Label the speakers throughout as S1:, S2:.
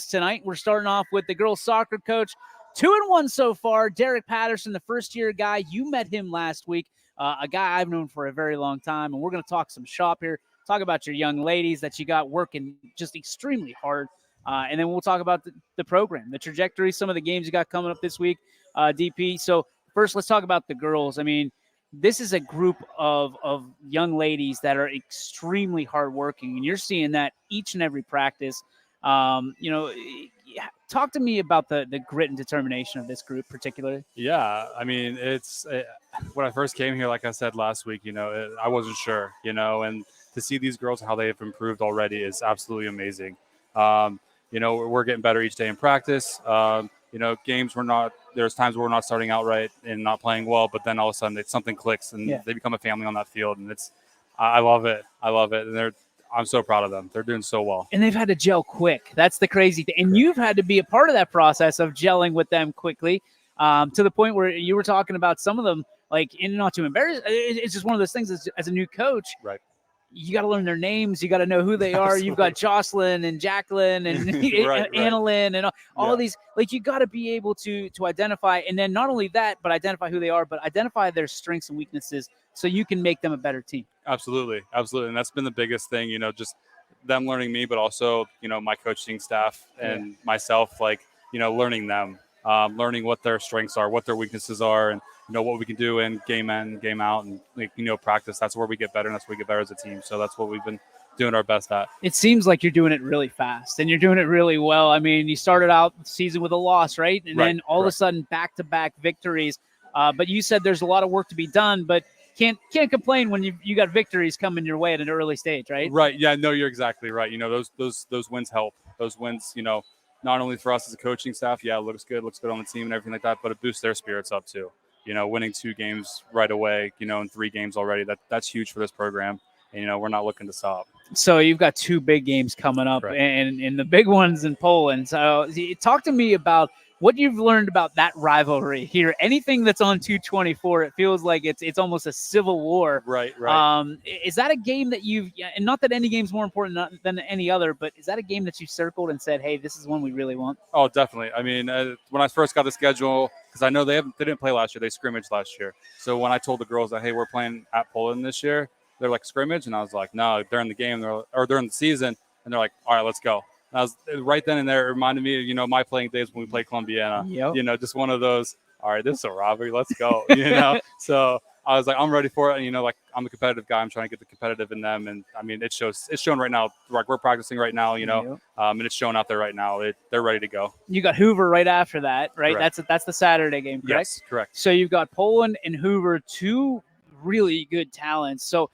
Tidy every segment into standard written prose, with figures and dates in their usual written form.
S1: tonight. We're starting off with the girls soccer coach. 2-1 so far. Derek Patterson, the first-year guy. You met him last week, a guy I've known for a very long time, and we're going to talk some shop here, talk about your young ladies that you got working just extremely hard, and then we'll talk about the program, the trajectory, some of the games you got coming up this week, DP. So first, let's talk about the girls. I mean, this is a group of young ladies that are extremely hardworking, and you're seeing that each and every practice. Talk to me about the grit and determination of this group particularly.
S2: Yeah, I mean, when I first came here, like I said last week, I wasn't sure, and to see these girls, how they have improved already is absolutely amazing. We're getting better each day in practice. Games there's times where we're not starting out right and not playing well, but then all of a sudden something clicks and they become a family on that field. And I love it. And I'm so proud of them. They're doing so well.
S1: And they've had to gel quick. That's the crazy thing. And you've had to be a part of that process of gelling with them quickly, to the point where you were talking about some of them, like, and not to embarrass, it's just one of those things as a new coach.
S2: Right.
S1: You got to learn their names. You got to know who they are.
S2: Absolutely.
S1: You've got Jocelyn and Jacqueline and
S2: right.
S1: Annalyn and all of these. Like, you got to be able to identify, and then not only that, but identify who they are, but identify their strengths and weaknesses so you can make them a better team.
S2: Absolutely. And that's been the biggest thing, just them learning me, but also, my coaching staff and myself, learning them, learning what their strengths are, what their weaknesses are, and, what we can do in game out and, practice. That's where we get better, and that's where we get better as a team. So that's what we've been doing our best at.
S1: It seems like you're doing it really fast, and you're doing it really well. I mean, you started out the season with a loss, right? And then all of a sudden back-to-back victories. But you said there's a lot of work to be done, but can't complain when you got victories coming your way at an early stage, right?
S2: Right. Yeah, no, you're exactly right. Those wins help. Those wins, not only for us as a coaching staff, it looks good on the team and everything like that, but it boosts their spirits up too. Winning 2 games right away, in 3 games already, that's huge for this program. And, we're not looking to stop.
S1: So you've got 2 big games coming up, and the big one's in Poland. So talk to me about what you've learned about that rivalry here. Anything that's on 224, it feels like it's almost a civil war.
S2: Right.
S1: Is that a game that and not that any game's more important than any other, but is that a game that you circled and said, hey, this is one we really want?
S2: Oh, definitely. I mean, when I first got the schedule, because I know they didn't play last year. They scrimmaged last year. So when I told the girls that, hey, we're playing at Poland this year, they're like, scrimmage? And I was like, no, during the game or during the season. And they're like, all right, let's go. And I was right then and there. It reminded me of, my playing days when we played Columbiana.
S1: Yep.
S2: Just one of those, all right, this is a robbery. Let's go, So I was like, I'm ready for it. And, I'm a competitive guy. I'm trying to get the competitive in them. And, I mean, it's shown right now. Like, we're practicing right now, and it's showing out there right now. They're ready to go.
S1: You got Hoover right after that, right?
S2: Correct.
S1: That's the Saturday game, correct?
S2: Yes, correct.
S1: So you've got Poland and Hoover, 2 really good talents. So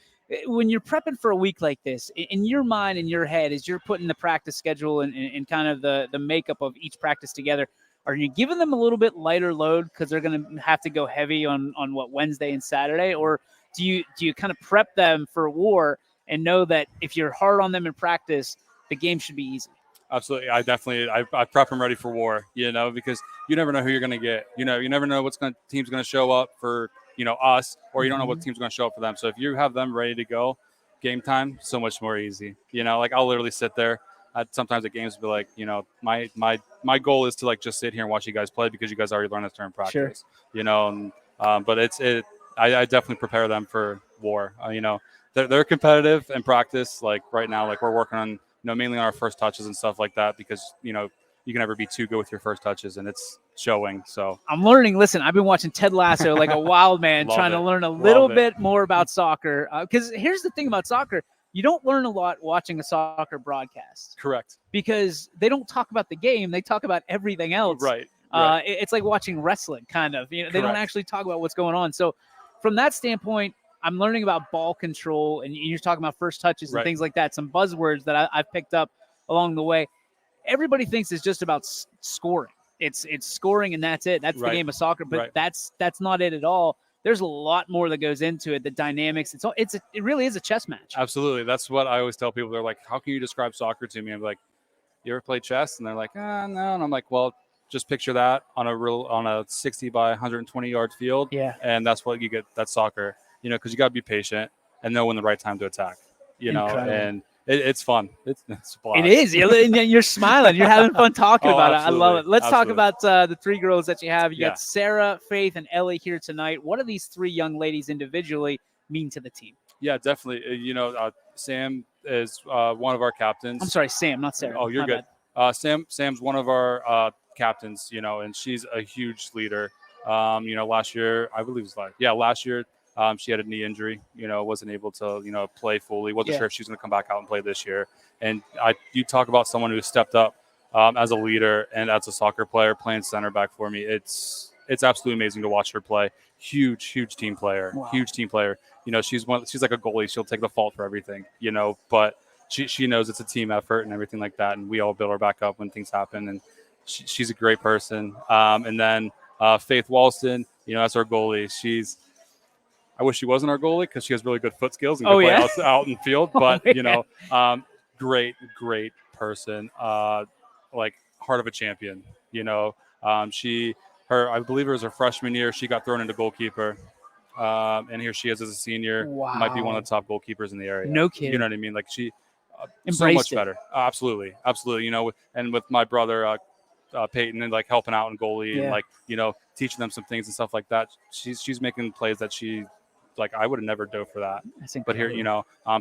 S1: when you're prepping for a week like this, in your mind, in your head, as you're putting the practice schedule and kind of the makeup of each practice together, are you giving them a little bit lighter load because they're going to have to go heavy on Wednesday and Saturday? Or do you kind of prep them for war and know that if you're hard on them in practice, the game should be easy?
S2: Absolutely. I prep them ready for war, because you never know who you're going to get. You never know team's going to show up for us, or you don't know what team's going to show up for them. So if you have them ready to go, game time, so much more easy. I'll literally sit there. Sometimes at games be like, my goal is to just sit here and watch you guys play because you guys already learned this during practice.
S1: Sure.
S2: But I definitely prepare them for war. They're competitive in practice. Like right now, we're working on mainly on our first touches and stuff like that because you can never be too good with your first touches, and it's showing. So
S1: I'm learning. Listen, I've been watching Ted Lasso like a wild man, trying to learn a little bit more about soccer. Because here's the thing about soccer. You don't learn a lot watching a soccer broadcast.
S2: Correct.
S1: Because they don't talk about the game. They talk about everything else.
S2: Right.
S1: It's like watching wrestling, kind of. They don't actually talk about what's going on. So from that standpoint, I'm learning about ball control, and you're talking about first touches and things like that, some buzzwords that I've picked up along the way. Everybody thinks it's just about scoring. It's scoring and that's it. That's the game of soccer, but that's not it at all. There's a lot more that goes into it. The dynamics. It really is a chess match.
S2: Absolutely. That's what I always tell people. They're like, "How can you describe soccer to me?" I'm like, "You ever play chess?" And they're like, "No." And I'm like, "Well, just picture that on a 60 by 120 yard field.
S1: Yeah.
S2: And that's what you get. That's soccer. Because you got to be patient and know when the right time to attack.
S1: Incredible.
S2: And it's fun. It's a
S1: It
S2: blast.
S1: is. You're smiling. You're having fun talking
S2: Oh,
S1: about it. I love
S2: absolutely.
S1: it. Let's talk
S2: Absolutely.
S1: about the three girls that you have. You
S2: Yeah.
S1: got Sarah, Faith, and Ellie here tonight. What do these three young ladies individually mean to the team?
S2: Yeah, definitely. Sam is one of our
S1: I'm
S2: captains.
S1: sorry, Sam, not Sarah.
S2: Oh, you're
S1: My
S2: good.
S1: bad.
S2: Sam's one of our captains, and she's a huge leader. Last year, I believe it was last year, she had a knee injury, wasn't able to, play fully. Wasn't
S1: Yeah.
S2: sure if she's going to come back out and play this year. And you talk about someone who stepped up as a leader and as a soccer player playing center back for me. It's absolutely amazing to watch her play. Huge team player.
S1: Wow.
S2: Huge team player. She's like a goalie. She'll take the fault for everything, but she knows it's a team effort and everything like that, and we all build her back up when things happen. And she's a great person. And then Faith Walston, that's our goalie. I wish she wasn't our goalie because she has really good foot skills and can play out in field. But great person. Like heart of a champion. I believe it was her freshman year. She got thrown into goalkeeper. And here she is as a senior.
S1: Wow.
S2: Might be one of the top goalkeepers in the area.
S1: No kidding.
S2: You know what I mean? Like she, so
S1: Embraced
S2: much
S1: it.
S2: better. Absolutely. And with my brother Peyton and like helping out in goalie and teaching them some things and stuff like that. She's making plays that I would have never dove for that. But here,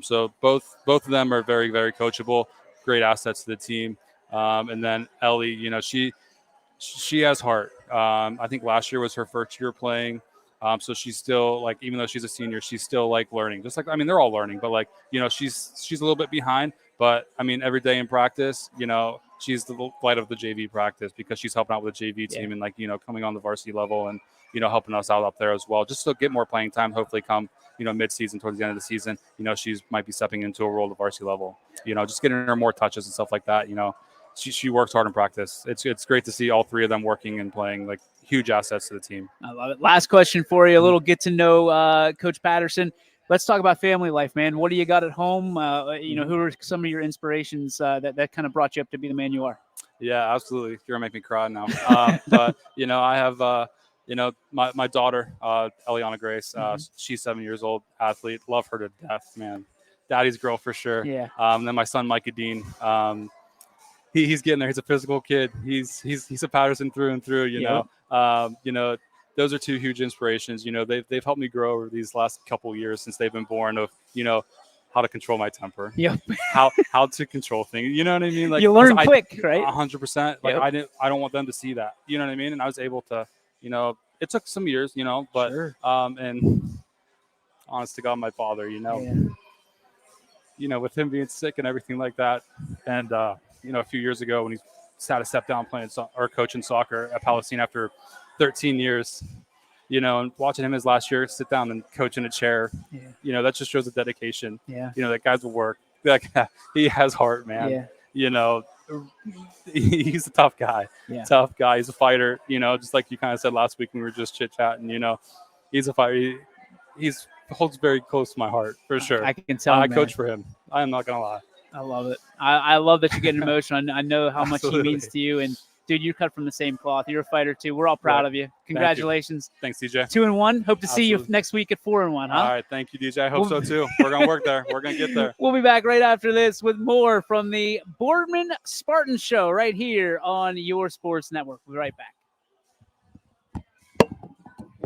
S2: so both of them are very, very coachable, great assets to the team. And then Ellie, she has heart. I think last year was her first year playing. So she's still even though she's a senior, she's still learning. Just they're all learning, but she's a little bit behind. But every day in practice, she's the light of the JV practice because she's helping out with the JV team and coming on the varsity level and helping us out up there as well, just to get more playing time. Hopefully, come mid-season towards the end of the season, she's might be stepping into a role at varsity level. Just getting her more touches and stuff like that. She works hard in practice. It's great to see all three of them working and playing huge assets to the team.
S1: I love it. Last question for you, a little get to know Coach Patterson. Let's talk about family life, man. What do you got at home? Who are some of your inspirations that kind of brought you up to be the man you are?
S2: Yeah, absolutely. You're gonna make me cry now. But I have my daughter, Eliana Grace. She's 7 years old, athlete. Love her to death, man. Daddy's girl for sure.
S1: Yeah.
S2: Then my son Micah Dean. He's getting there. He's a physical kid. He's a Patterson through and through. Those are two huge inspirations. They've helped me grow over these last couple years since they've been born. Of how to control my temper.
S1: Yep.
S2: how to control things. You know what I mean?
S1: You learn quick, right?
S2: 100%. I don't want them to see that. You know what I mean? And I was able to. It took some years. But
S1: sure.
S2: And honest to God, my father. With him being sick and everything like that, and a few years ago when he had to step down playing or coaching soccer at Palestine after 13 years, and watching him his last year sit down and coach in a chair, that just shows the dedication.
S1: Yeah.
S2: That guy's will work. He has heart, man.
S1: Yeah.
S2: He's a tough guy.
S1: Yeah.
S2: Tough guy. He's a fighter. Just like you kind of said last week when we were just chit chatting. He's a fighter. He's holds very close to my heart for sure.
S1: I can tell.
S2: I coach for him. I am not gonna lie.
S1: I love it. I love that you're getting emotional. I know how much he
S2: Absolutely.
S1: means to you. And dude, you're cut from the same cloth. You're a fighter too. We're all proud of you. Congratulations.
S2: Thanks, DJ.
S1: 2-1. Hope to see you next week at 4-1. Huh?
S2: All right, thank you, DJ. I hope so too. We're gonna work there. We're gonna get there.
S1: We'll be back right after this with more from the Boardman Spartan Show right here on your Sports Network. We'll be right back.